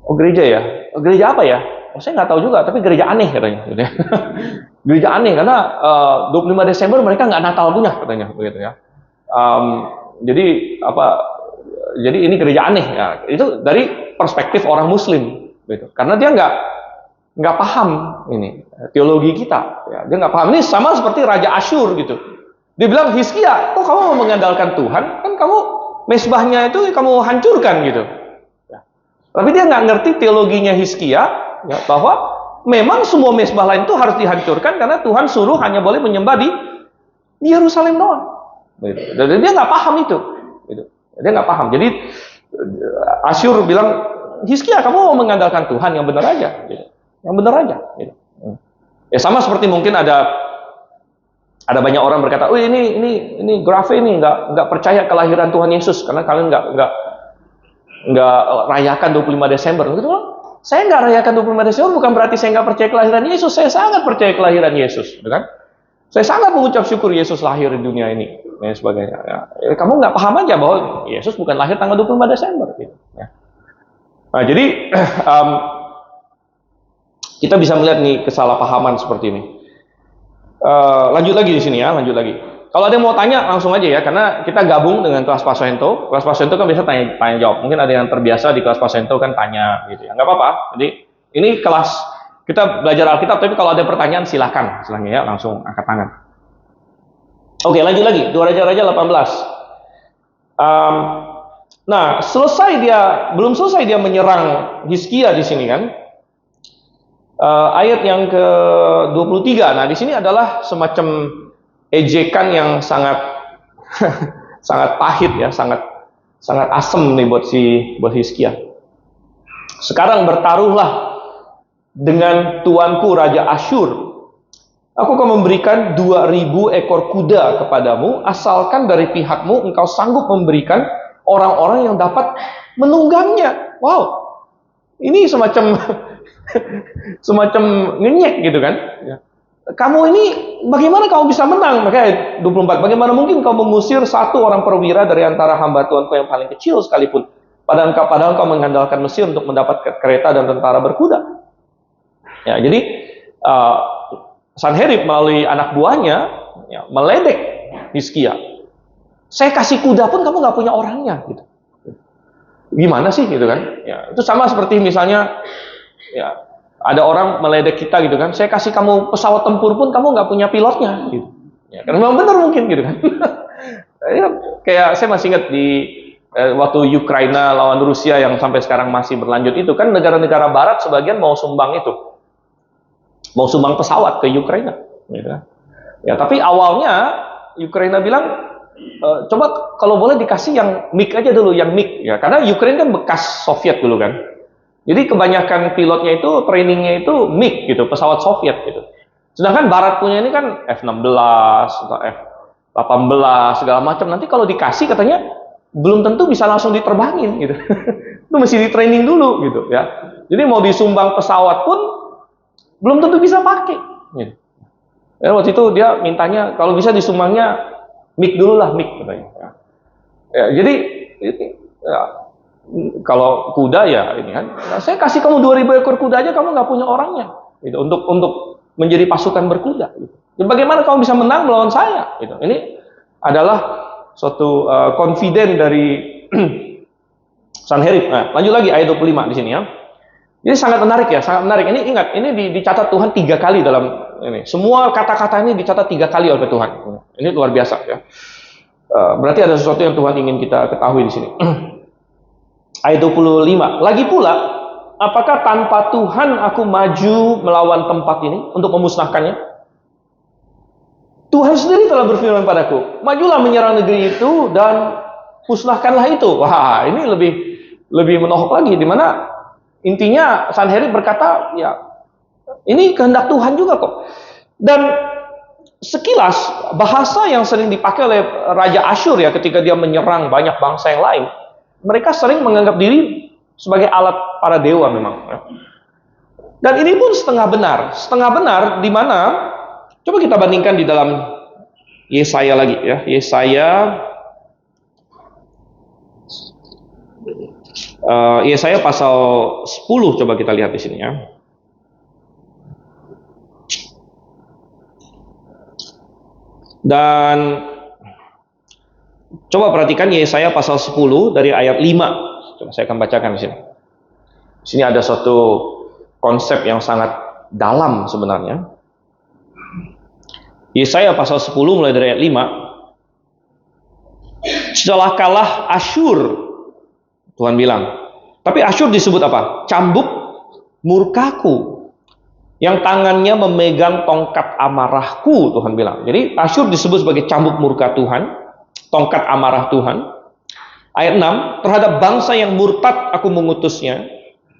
Oh gereja ya? Gereja apa ya? Oh, saya nggak tahu juga, tapi gereja aneh katanya. Gitu ya. Gereja aneh karena 25 Desember mereka nggak Natal punya katanya, begitu ya. Jadi ini gereja aneh ya. Itu dari perspektif orang Muslim, gitu. Karena dia nggak paham ini teologi kita, ya. Dia nggak paham. Ini sama seperti Raja Asyur gitu. Dia bilang, Hizkia, kok kamu mau mengandalkan Tuhan? Kan kamu mesbahnya itu kamu hancurkan gitu. Ya. Tapi dia nggak ngerti teologinya Hizkia, ya, bahwa memang semua mesbah lain itu harus dihancurkan karena Tuhan suruh hanya boleh menyembah di Yerusalem doang. Gitu. Dan dia nggak paham itu. Gitu. Dia nggak paham. Jadi Asyur bilang, Hizkia, kamu mau mengandalkan Tuhan yang benar aja. Gitu. Yang benar aja. Gitu. Ya sama seperti mungkin ada banyak orang berkata, oh ini Grafe ini nggak percaya kelahiran Tuhan Yesus karena kalian nggak rayakan 25 Desember. Gitu loh. Saya nggak rayakan 25 Desember bukan berarti saya nggak percaya kelahiran Yesus. Saya sangat percaya kelahiran Yesus, gitu kan? Saya sangat mengucap syukur Yesus lahir di dunia ini dan sebagainya. Ya, kamu nggak paham aja bahwa Yesus bukan lahir tanggal 25 Desember. Gitu, ya. Nah, jadi kita bisa melihat nih kesalahpahaman seperti ini. Lanjut lagi di sini ya, lanjut lagi. Kalau ada yang mau tanya langsung aja ya, karena kita gabung dengan kelas Pasento. Kelas Pasento kan biasa tanya jawab. Mungkin ada yang terbiasa di kelas Pasento kan tanya gitu ya. Nggak apa-apa. Jadi ini kelas kita belajar Alkitab, tapi kalau ada pertanyaan silahkan ya, langsung angkat tangan. Oke, lanjut lagi. 2 Raja-Raja 18. Nah, belum selesai dia menyerang Hizkia di sini kan. Ayat yang ke-23. Nah, di sini adalah semacam ejekan yang sangat sangat pahit ya, sangat asem nih buat Hizkia. Sekarang bertaruhlah dengan tuanku Raja Asyur. Aku akan memberikan 2.000 ekor kuda kepadamu, asalkan dari pihakmu engkau sanggup memberikan orang-orang yang dapat menunggangnya. Wow, ini semacam ngenyek gitu kan. Kamu ini bagaimana kamu bisa menang? Makanya 24, bagaimana mungkin kau mengusir satu orang perwira dari antara hamba Tuanku yang paling kecil sekalipun, padahal kau mengandalkan Mesir untuk mendapat kereta dan tentara berkuda. Ya, jadi Sanherib melalui anak buahnya ya, meledek Hizkia. Saya kasih kuda pun kamu nggak punya orangnya, gitu. Gimana sih, gitu kan? Ya, itu sama seperti misalnya, ya, ada orang meledek kita, gitu kan? Saya kasih kamu pesawat tempur pun kamu nggak punya pilotnya, gitu. Ya, karena memang benar mungkin, gitu kan? Ya, kayak saya masih ingat di waktu Ukraina lawan Rusia yang sampai sekarang masih berlanjut itu kan, negara-negara Barat sebagian mau sumbang pesawat ke Ukraina, gitu kan? Ya, tapi awalnya Ukraina bilang, coba kalau boleh dikasih yang MiG aja dulu, yang MiG, ya, karena Ukraina kan bekas Soviet dulu kan. Jadi kebanyakan pilotnya itu trainingnya itu MiG gitu, pesawat Soviet gitu. Sedangkan Barat punya ini kan F-16 atau F-18 segala macam. Nanti kalau dikasih katanya belum tentu bisa langsung diterbangin gitu. Itu mesti di training dulu gitu ya. Jadi mau disumbang pesawat pun belum tentu bisa pakai. Gitu. Ya, waktu itu dia mintanya kalau bisa disumbangnya MiG dulu lah, MiG katanya. Ya, jadi ya, kalau kuda ya ini kan, nah, saya kasih kamu 2.000 ekor kuda aja kamu nggak punya orangnya, gitu. Untuk menjadi pasukan berkuda. Gitu. Ya, bagaimana kamu bisa menang melawan saya? Gitu. Ini adalah suatu confident dari Sanherib. Nah, lanjut lagi ayat 25 di sini ya. Ini sangat menarik ya, sangat menarik. Ini ingat, ini dicatat Tuhan 3 kali dalam ini. Semua kata-kata ini dicatat 3 kali oleh Tuhan. Ini luar biasa ya. Berarti ada sesuatu yang Tuhan ingin kita ketahui di sini. Ayat 25. Lagi pula, apakah tanpa Tuhan aku maju melawan tempat ini untuk memusnahkannya? Tuhan sendiri telah berfirman padaku, majulah menyerang negeri itu dan musnahkanlah itu. Wah, ini lebih menohok lagi, di mana intinya Sanherib berkata, ya ini kehendak Tuhan juga kok. Dan sekilas bahasa yang sering dipakai oleh Raja Asyur ya ketika dia menyerang banyak bangsa yang lain, mereka sering menganggap diri sebagai alat para dewa memang. Dan ini pun setengah benar di mana coba kita bandingkan di dalam Yesaya lagi ya, Yesaya pasal 10 coba kita lihat di sini ya. Dan coba perhatikan Yesaya pasal 10 dari ayat 5. Coba saya akan bacakan di sini. Di sini ada suatu konsep yang sangat dalam sebenarnya. Yesaya pasal 10 mulai dari ayat 5. Celakalah Asyur, Tuhan bilang. Tapi Asyur disebut apa? Cambuk murkaku, yang tangannya memegang tongkat amarahku, Tuhan bilang. Jadi Asyur disebut sebagai cambuk murka Tuhan, tongkat amarah Tuhan. Ayat 6, terhadap bangsa yang murtad aku mengutusnya,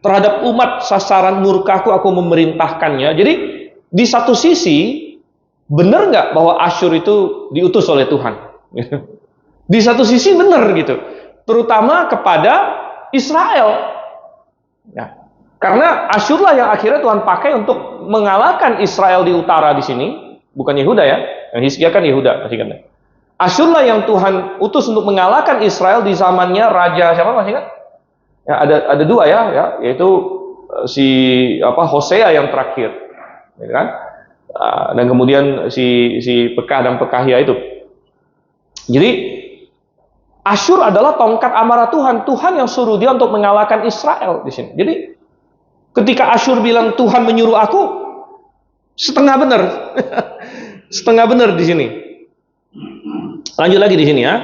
terhadap umat sasaran murkaku aku memerintahkannya. Jadi di satu sisi benar nggak bahwa Asyur itu diutus oleh Tuhan? Di satu sisi benar gitu, terutama kepada Israel. Ya. Karena Asyur lah yang akhirnya Tuhan pakai untuk mengalahkan Israel di utara di sini, bukan Yehuda ya. Yang Hizkia kan Yehuda, masih ingat. Asyur lah yang Tuhan utus untuk mengalahkan Israel di zamannya raja siapa, masih ingat? Ya, ada dua ya, yaitu si Hosea yang terakhir, ya kan? Dan kemudian si Pekah dan Pekahia itu. Jadi Asyur adalah tongkat amarah Tuhan. Tuhan yang suruh dia untuk mengalahkan Israel di sini. Jadi ketika Asyur bilang Tuhan menyuruh aku, setengah benar. Setengah benar di sini. Lanjut lagi di sini ya.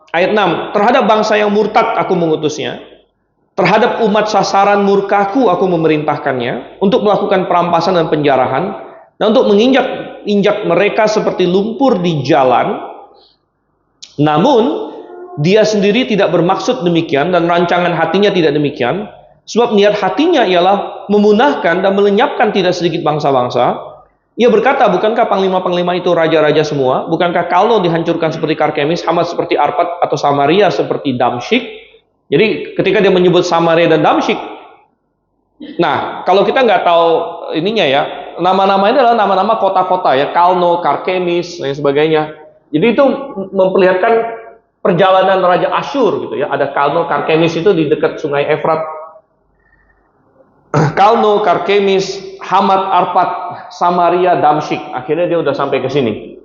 Ayat 6. Terhadap bangsa yang murtad aku mengutusnya. Terhadap umat sasaran murkaku aku memerintahkannya untuk melakukan perampasan dan penjarahan dan untuk menginjak mereka seperti lumpur di jalan. Namun dia sendiri tidak bermaksud demikian dan rancangan hatinya tidak demikian, sebab niat hatinya ialah memunahkan dan melenyapkan tidak sedikit bangsa-bangsa. Ia berkata, bukankah panglima-panglima itu raja-raja semua? Bukankah Kalno dihancurkan seperti Karkemis, Hamat seperti Arpad, atau Samaria seperti Damsyik? Jadi ketika dia menyebut Samaria dan Damsyik, nah kalau kita nggak tahu ininya ya, nama-nama ini adalah nama-nama kota-kota ya, Kalno, Karkemis, dan sebagainya. Jadi itu memperlihatkan perjalanan Raja Asyur gitu ya. Ada Kalno, Karkemis itu di dekat Sungai Efrat. Kalno, Karkemis, Hamat, Arpad, Samaria, Damsyik. Akhirnya dia udah sampai ke sini.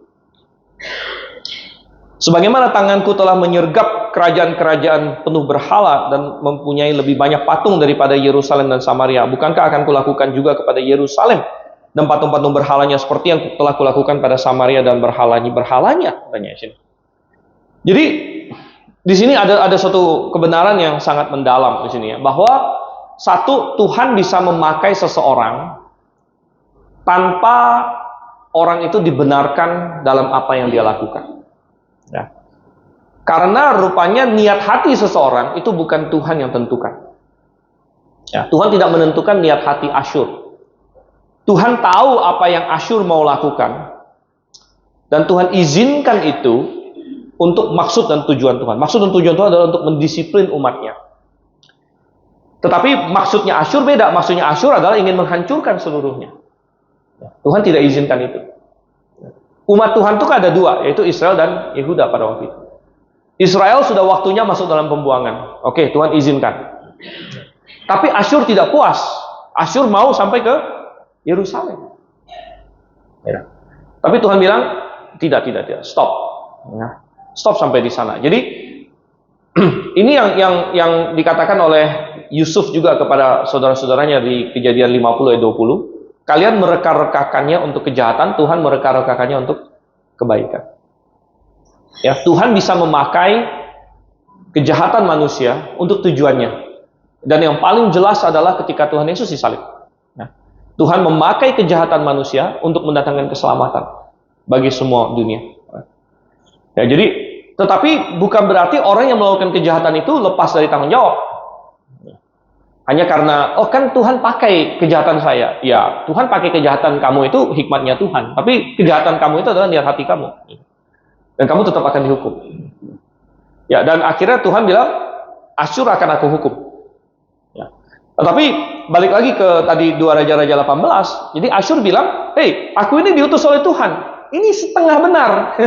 Sebagaimana tanganku telah menyergap kerajaan-kerajaan penuh berhala dan mempunyai lebih banyak patung daripada Yerusalem dan Samaria, bukankah akan kulakukan juga kepada Yerusalem dan patung-patung berhalanya seperti yang telah kulakukan pada Samaria dan berhalanya? Tanya sini. Jadi di sini ada suatu kebenaran yang sangat mendalam di sini ya, bahwa satu, Tuhan bisa memakai seseorang tanpa orang itu dibenarkan dalam apa yang dia lakukan. Ya. Karena rupanya niat hati seseorang itu bukan Tuhan yang tentukan. Ya, Tuhan tidak menentukan niat hati Asyur. Tuhan tahu apa yang Asyur mau lakukan. Dan Tuhan izinkan itu untuk maksud dan tujuan Tuhan. Maksud dan tujuan Tuhan adalah untuk mendisiplin umatnya. Tetapi maksudnya Asyur beda. Maksudnya Asyur adalah ingin menghancurkan seluruhnya. Tuhan tidak izinkan itu. Umat Tuhan itu ada dua, yaitu Israel dan Yehuda pada waktu itu. Israel sudah waktunya masuk dalam pembuangan. Oke, Tuhan izinkan. Tapi Asyur tidak puas. Asyur mau sampai ke Yerusalem. Ya. Tapi Tuhan bilang, tidak, stop. Ya. Stop sampai di sana. Jadi, ini yang dikatakan oleh Yusuf juga kepada saudara-saudaranya di Kejadian 50 ayat 20. Kalian mereka-rekakannya untuk kejahatan, Tuhan mereka-rekakannya untuk kebaikan. Ya, Tuhan bisa memakai kejahatan manusia untuk tujuannya. Dan yang paling jelas adalah ketika Tuhan Yesus disalib. Ya, Tuhan memakai kejahatan manusia untuk mendatangkan keselamatan bagi semua dunia. Ya, jadi, tetapi bukan berarti orang yang melakukan kejahatan itu lepas dari tanggung jawab. Hanya karena, oh kan Tuhan pakai kejahatan saya. Ya, Tuhan pakai kejahatan kamu itu hikmatnya Tuhan. Tapi kejahatan kamu itu adalah niat hati kamu. Dan kamu tetap akan dihukum. Ya, dan akhirnya Tuhan bilang, Asyur akan aku hukum. Ya. Tetapi balik lagi ke tadi 2 Raja-Raja 18. Jadi Asyur bilang, hey, aku ini diutus oleh Tuhan. Ini setengah benar.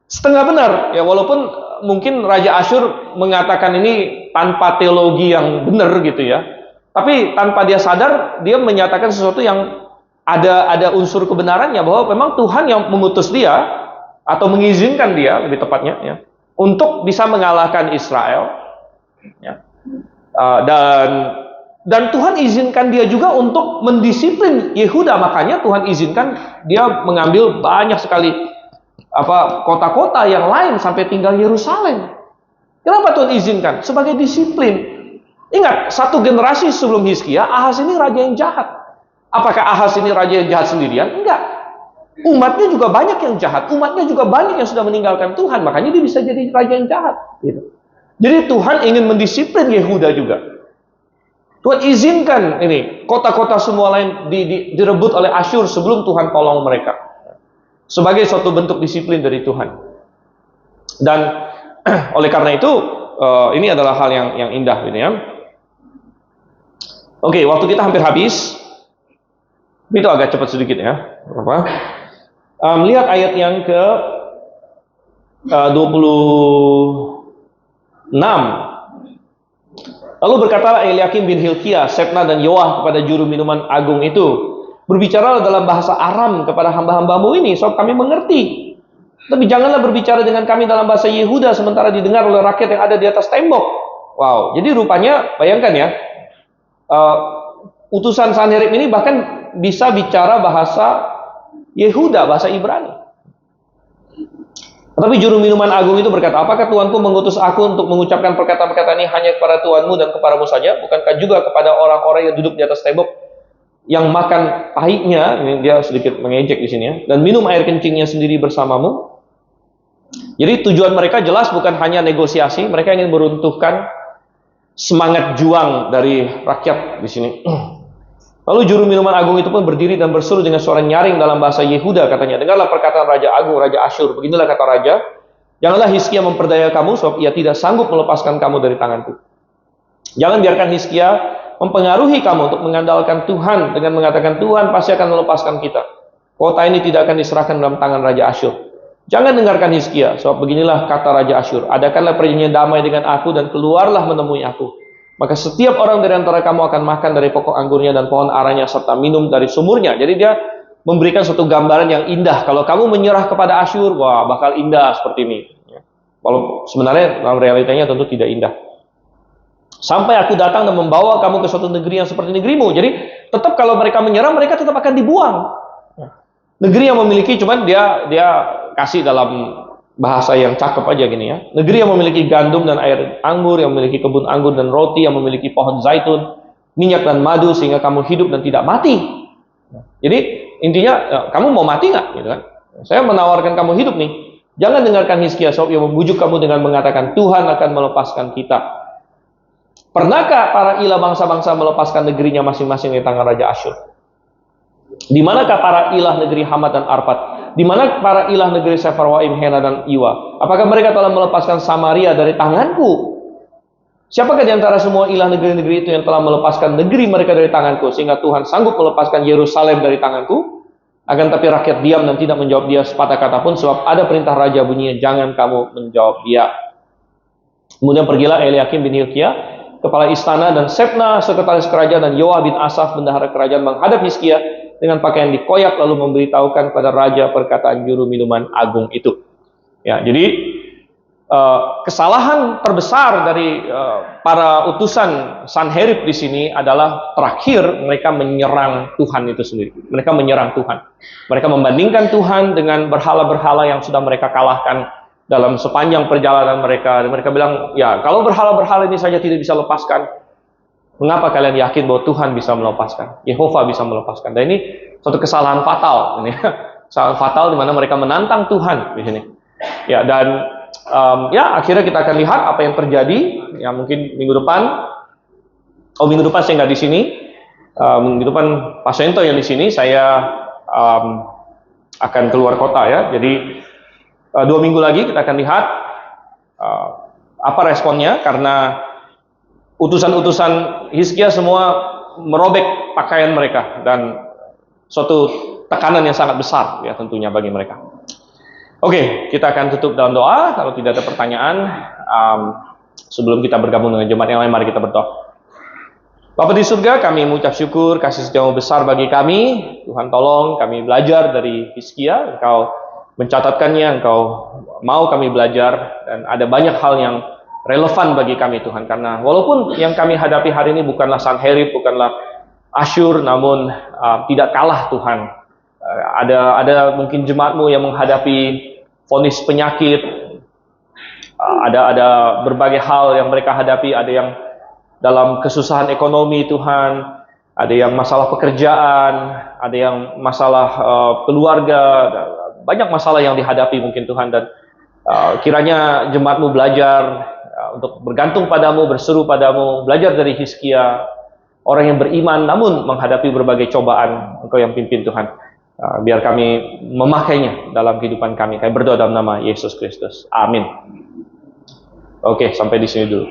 Setengah benar. Ya, walaupun mungkin Raja Asyur mengatakan ini tanpa teologi yang benar gitu ya. Tapi tanpa dia sadar, dia menyatakan sesuatu yang ada unsur kebenarannya, bahwa memang Tuhan yang mengutus dia atau mengizinkan dia, lebih tepatnya ya, untuk bisa mengalahkan Israel. Ya. Dan Tuhan izinkan dia juga untuk mendisiplin Yehuda. Makanya Tuhan izinkan dia mengambil banyak sekali kota-kota yang lain sampai tinggal Yerusalem. Kenapa Tuhan izinkan? Sebagai disiplin. Ingat, satu generasi sebelum Hizkia, Ahaz ini raja yang jahat. Apakah Ahaz ini raja yang jahat sendirian? Enggak. Umatnya juga banyak yang jahat. Umatnya juga banyak yang sudah meninggalkan Tuhan. Makanya dia bisa jadi raja yang jahat. Gitu. Jadi Tuhan ingin mendisiplin Yehuda juga. Tuhan izinkan ini kota-kota semua lain direbut oleh Asyur sebelum Tuhan tolong mereka. Sebagai suatu bentuk disiplin dari Tuhan. Dan oleh karena itu ini adalah hal yang indah ini ya. Oke, waktu kita hampir habis. Itu agak cepat sedikit ya. Lihat ayat yang ke 26. Lalu berkatalah Eliakim bin Hilkiah, Sebna dan Yoah kepada juru minuman agung itu, berbicara dalam bahasa Aram kepada hamba-hambamu ini, sebab kami mengerti. Tapi janganlah berbicara dengan kami dalam bahasa Yehuda sementara didengar oleh rakyat yang ada di atas tembok. Wow, jadi rupanya bayangkan ya, utusan Sanherib ini bahkan bisa bicara bahasa Yehuda, bahasa Ibrani. Tetapi juru minuman agung itu berkata, apakah Tuanku mengutus aku untuk mengucapkan perkataan-perkataan ini hanya kepada Tuanmu dan kepadamu saja? Bukankah juga kepada orang-orang yang duduk di atas tembok yang makan pahitnya, ini dia sedikit mengejek di sini ya, dan minum air kencingnya sendiri bersamamu? Jadi tujuan mereka jelas bukan hanya negosiasi, mereka ingin meruntuhkan semangat juang dari rakyat di sini. Lalu juru minuman agung itu pun berdiri dan berseru dengan suara nyaring dalam bahasa Yehuda, katanya, dengarlah perkataan Raja Agung, Raja Asyur. Beginilah kata Raja, janganlah Hizkia memperdaya kamu, sebab ia tidak sanggup melepaskan kamu dari tanganku. Jangan biarkan Hizkia mempengaruhi kamu untuk mengandalkan Tuhan dengan mengatakan, Tuhan pasti akan melepaskan kita. Kota ini tidak akan diserahkan dalam tangan Raja Asyur. Jangan dengarkan Hizkia, sebab beginilah kata Raja Asyur, adakanlah perjanjian damai dengan aku dan keluarlah menemui aku. Maka setiap orang dari antara kamu akan makan dari pokok anggurnya dan pohon aranya serta minum dari sumurnya. Jadi dia memberikan suatu gambaran yang indah. Kalau kamu menyerah kepada Asyur, wah bakal indah seperti ini. Walau sebenarnya dalam realitanya tentu tidak indah. Sampai aku datang dan membawa kamu ke suatu negeri yang seperti negerimu. Jadi tetap kalau mereka menyerah, mereka tetap akan dibuang. Negeri yang memiliki, cuman dia kasih dalam bahasa yang cakep aja gini ya. Negeri yang memiliki gandum dan air anggur, yang memiliki kebun anggur dan roti, yang memiliki pohon zaitun, minyak dan madu, sehingga kamu hidup dan tidak mati. Jadi intinya, kamu mau mati nggak? Gitu kan? Saya menawarkan kamu hidup nih. Jangan dengarkan Hizkia, sebab ia membujuk kamu dengan mengatakan Tuhan akan melepaskan kita. Pernahkah para ilah bangsa-bangsa melepaskan negerinya masing-masing dari tangan Raja Asyur? Di manakah para ilah negeri Hamat dan Arpad? Di mana para ilah negeri Sefarwaim, Hena dan Iwa? Apakah mereka telah melepaskan Samaria dari tanganku? Siapakah di antara semua ilah negeri-negeri itu yang telah melepaskan negeri mereka dari tanganku, sehingga Tuhan sanggup melepaskan Yerusalem dari tanganku? Akan tapi rakyat diam dan tidak menjawab dia sepatah kata pun, sebab ada perintah raja bunyinya, jangan kamu menjawab dia. Kemudian pergilah Eliakim bin Hilkiah, kepala istana, dan Sebna, sekretaris kerajaan, dan Yoah bin Asaf, bendahara kerajaan, menghadap Hizkia dengan pakaian dikoyak, lalu memberitahukan kepada raja perkataan juru minuman agung itu. Ya, jadi kesalahan terbesar dari para utusan Sanherib di sini adalah terakhir mereka menyerang Tuhan itu sendiri. Mereka menyerang Tuhan. Mereka membandingkan Tuhan dengan berhala-berhala yang sudah mereka kalahkan dalam sepanjang perjalanan mereka. Dan mereka bilang, ya kalau berhala-berhala ini saja tidak bisa lepaskan, mengapa kalian yakin bahwa Tuhan bisa melepaskan? Yehova bisa melepaskan. Dan ini suatu kesalahan fatal. Ini kesalahan fatal di mana mereka menantang Tuhan di sini. Ya, dan ya akhirnya kita akan lihat apa yang terjadi. Ya mungkin minggu depan. Minggu depan saya nggak di sini. Minggu depan Pak Sento yang di sini. Saya akan keluar kota ya. Jadi 2 minggu lagi kita akan lihat apa responnya, karena utusan-utusan Hizkia semua merobek pakaian mereka dan suatu tekanan yang sangat besar ya tentunya bagi mereka. Oke, kita akan tutup dalam doa. Kalau tidak ada pertanyaan, sebelum kita bergabung dengan jemaat yang lain, mari kita berdoa. Bapa di surga, kami mengucap syukur kasih setiamu besar bagi kami. Tuhan tolong kami belajar dari Hizkia. Engkau mencatatkannya, Engkau mau kami belajar, dan ada banyak hal yang relevan bagi kami Tuhan, karena walaupun yang kami hadapi hari ini bukanlah Sanherib, bukanlah Asyur, namun tidak kalah Tuhan. Ada mungkin jemaatmu yang menghadapi vonis penyakit, ada berbagai hal yang mereka hadapi, ada yang dalam kesusahan ekonomi Tuhan, ada yang masalah pekerjaan, ada yang masalah keluarga, banyak masalah yang dihadapi mungkin Tuhan, dan kiranya jemaatmu belajar untuk bergantung padamu, berseru padamu, belajar dari Hizkia, orang yang beriman namun menghadapi berbagai cobaan. Engkau yang pimpin Tuhan. Biar kami memakainya dalam kehidupan kami. Kami berdoa dalam nama Yesus Kristus. Amin. Oke, sampai di sini dulu.